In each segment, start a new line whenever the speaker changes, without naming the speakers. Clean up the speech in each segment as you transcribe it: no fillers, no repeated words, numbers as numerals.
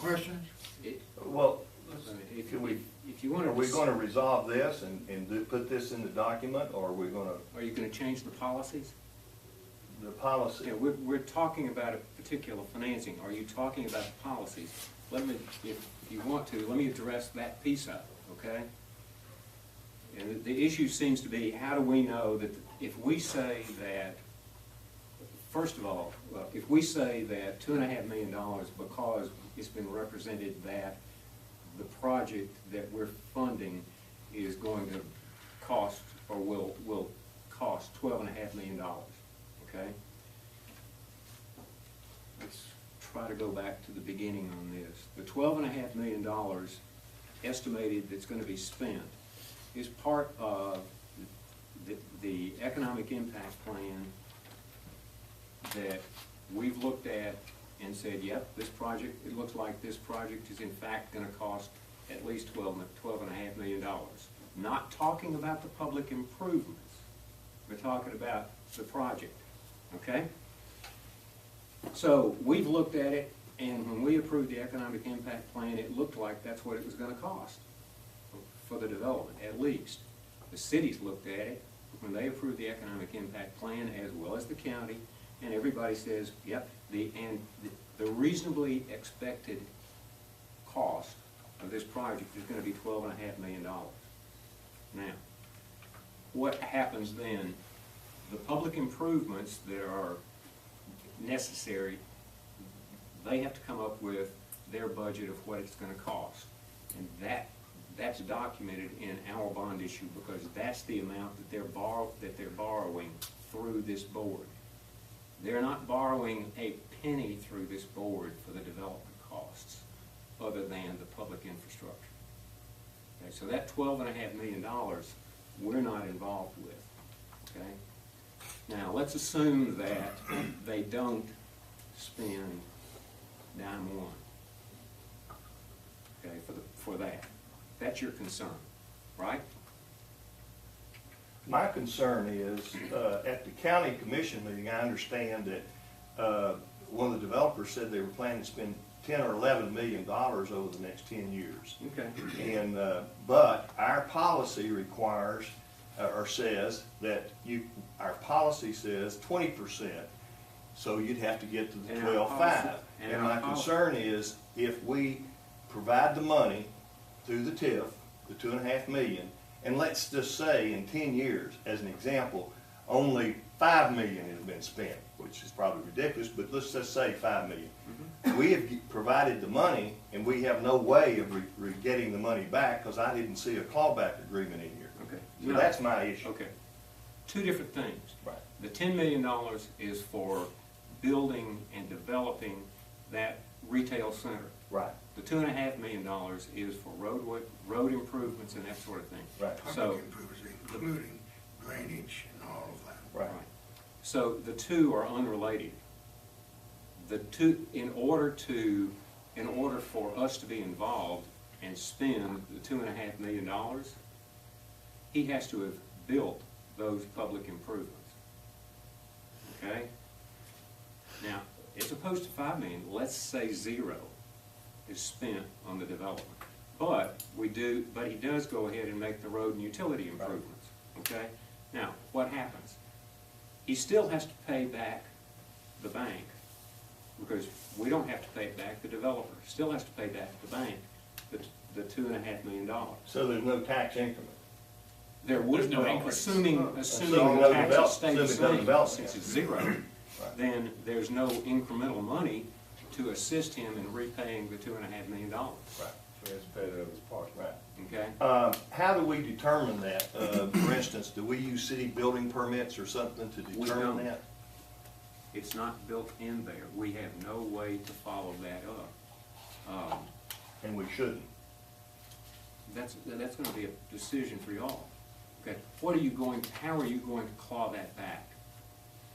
questions?
Well,
If
can we,
if you want
are we
to,
gonna resolve this and put this in the document, or are we gonna,
are you going to change the policies?
the policy?
Yeah, we're talking about a particular financing. Are you talking about the policies? Let me, if you want to, let me address that piece of it, okay? And the issue seems to be, how do we know that if we say that, first of all, if we say that $2.5 million because it's been represented that the project that we're funding is going to cost, or will cost $12.5 million, okay? Let's try to go back to the beginning on this. The $12.5 million estimated that's going to be spent is part of the economic impact plan that we've looked at and said, yep, this project, it looks like this project is in fact going to cost at least $12.5 million. Not talking about the public improvements. We're talking about the project, okay? So we've looked at it, and when we approved the economic impact plan, it looked like that's what it was going to cost for the development, at least. The cities looked at it when they approved the economic impact plan, as well as the county, and everybody says, yep, the reasonably expected cost of this project is going to be $12.5 million. Now, what happens then? The public improvements that are necessary, they have to come up with their budget of what it's going to cost, and that's documented in our bond issue, because that's the amount that they're borrowing through this board. They're not borrowing a penny through this board for the development costs, other than the public infrastructure. Okay, so that $12.5 million we're not involved with. Okay. Now let's assume that they don't spend dime one. Okay, for that. That's your concern, right?
My concern is, at the county commission meeting, I understand that one of the developers said they were planning to spend $10 or $11 million over the next 10 years.
Okay.
And, but our policy requires, or says that our policy says 20%, so you'd have to get to the
And our
12.5.
policy-
And
and
my
our policy-
concern is, if we provide the money through the TIF, the $2.5 million, and let's just say in 10 years, as an example, only $5 million has been spent, which is probably ridiculous, but let's just say $5 million.
Mm-hmm.
We have provided the money, and we have no way of getting the money back, because I didn't see a clawback agreement in here.
Okay.
So
No.
that's my issue.
Okay. Two different things.
Right.
The $10 million is for building and developing that retail center.
Right,
The $2.5 million is for road improvements and that sort of thing.
right,
So,
Public improvements, including drainage and all of that.
right.
right. So the two are unrelated. The two, in order for us to be involved and spend the $2.5 million, he has to have built those public improvements. Okay? Now, as opposed to $5 million, let's say 0 is spent on the development. But he does go ahead and make the road and utility improvements. Okay? Now, what happens? He still has to pay back the bank, because we don't have to pay it back, the developer still has to pay back the bank the $2.5 million.
So there's no tax increment.
There would,
There's no
well,
increase.
assuming
Assuming
the
no
taxes stay the
assuming no
same,
development.
since it's 0, then there's no incremental money to assist him in repaying the $2.5 million.
Right,
So he has to pay that other part.
right.
Okay?
How do we determine that? For instance, do we use city building permits or something to
We
determine
don't.
that?
It's not built in there. We have no way to follow that up.
And we shouldn't.
That's going to be a decision for y'all. Okay, how are you going to claw that back?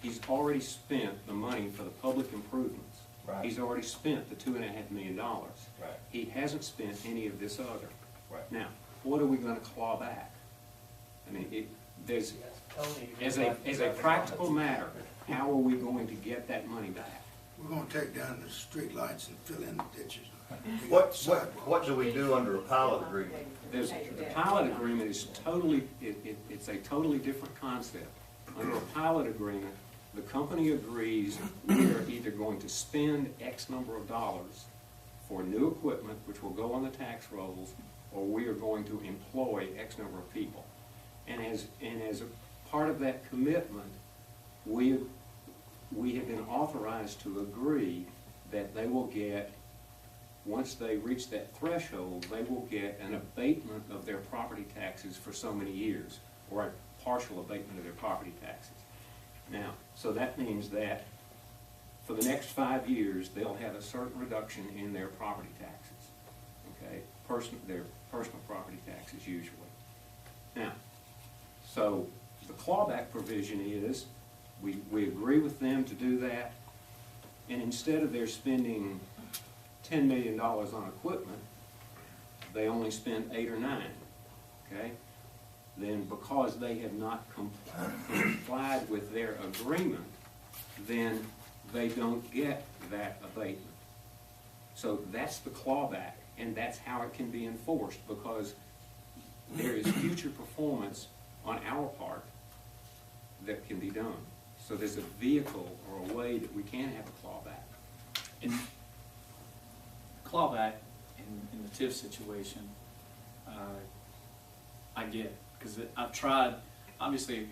He's already spent the money for the public improvements.
Right.
He's already spent the $2.5 million.
Right.
He hasn't spent any of this other.
Right.
Now, what are we going to claw back? I mean, as a practical matter, how are we going to get that money back?
We're gonna take down the street lights and fill in the ditches. dig up
What
sidewalks.
do we do under a pilot agreement?
The pilot agreement is totally, it's a totally different concept. Under a pilot agreement, the company agrees we are either going to spend X number of dollars for new equipment, which will go on the tax rolls, or we are going to employ X number of people. And as a part of that commitment, we have been authorized to agree that they will get, once they reach that threshold, they will get an abatement of their property taxes for so many years, or a partial abatement of their property taxes. Now, so that means that for the next 5 years, they'll have a certain reduction in their property taxes, okay? Their personal property taxes usually. Now, so the clawback provision is, we agree with them to do that, and instead of their spending $10 million on equipment, they only spend 8 or 9, okay? Then because they have not complied with their agreement, then they don't get that abatement. So that's the clawback, and that's how it can be enforced, because there is future performance on our part that can be done. So there's a vehicle or a way that we can have a clawback.
In clawback, in the TIF situation, I get, because I've tried, obviously,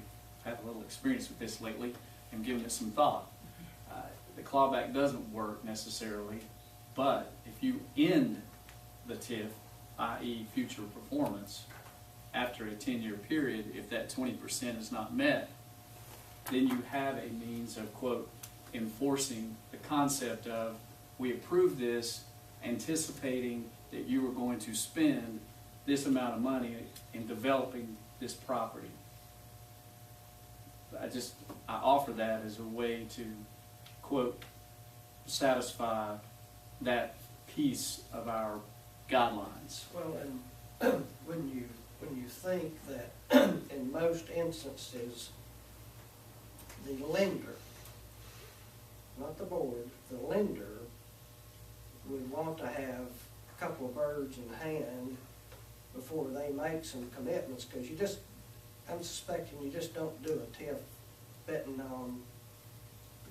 I've had a little experience with this lately and given it some thought. The clawback doesn't work necessarily, but if you end the TIF, i.e. future performance, after a 10-year period, if that 20% is not met, then you have a means of, quote, enforcing the concept of, we approved this anticipating that you were going to spend this amount of money in developing this property. I offer that as a way to, quote, satisfy that piece of our guidelines.
Well, and when you think that in most instances, the lender, not the board, the lender would want to have a couple of birds in hand before they make some commitments, because I'm suspecting you just don't do a TIF betting on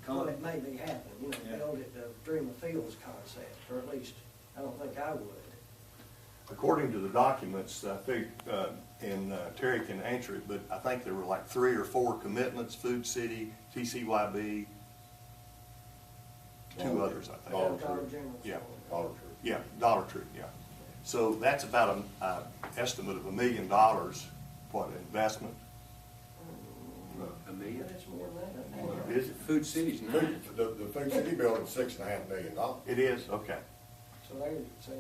what may be happening,
Yeah.
build it to dream of fields concept, or at least I don't think I would.
According to the documents, I think, and Terry can answer it, but I think there were like 3 or 4 commitments, Food City, TCYB, 2 others, I think.
Dollar
Dollar
Tree.
General.
Yeah.
Dollar Tree.
Yeah, Dollar Tree, yeah. So that's about an estimate of $1 million, what, investment?
$1 million?
It's more than that, I think.
Is it?
Food City's 9.
The Food City building's $6.5 million.
It is, okay.
So there you say.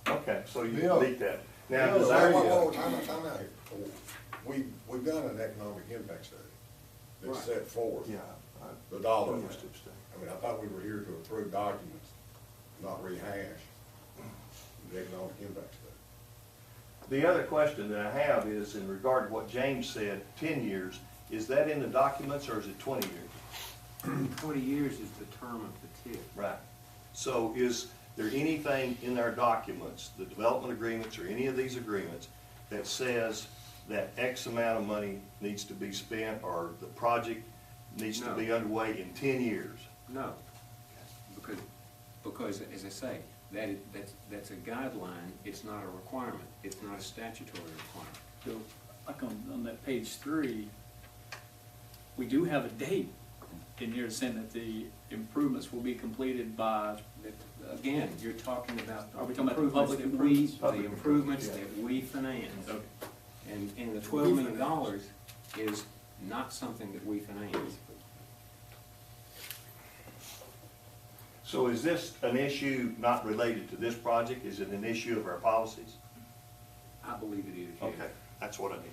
Okay, so you
Bill.
beat that. Now,
Whoa,
does
whoa,
our,
whoa, time out here. We've done an economic impact study that
Right.
set forth
yeah.
the dollar
I
amount.
used to abstain.
I mean, I thought we were here to approve documents, not rehash the economic impact study.
The other question that I have is in regard to what James said, 10 years, is that in the documents or is it 20 years?
20 years is the term of the TIF.
Right. So is there anything in our documents, the development agreements or any of these agreements, that says that X amount of money needs to be spent or the project needs to
No.
be underway in 10 years?
No, because as I say, that's a guideline, it's not a requirement, it's not a statutory requirement.
So, like on that page 3, we do have a date in here saying that the improvements will be completed by,
Again, you're talking about
Are
the
we talking about the
improvements
public
that
improvements?
the
Public
improvements
improvements,
that we finance.
okay.
And the $12 million is not something that we finance.
So is this an issue not related to this project? Is it an issue of our policies?
I believe it is, yes.
Okay, that's what I need.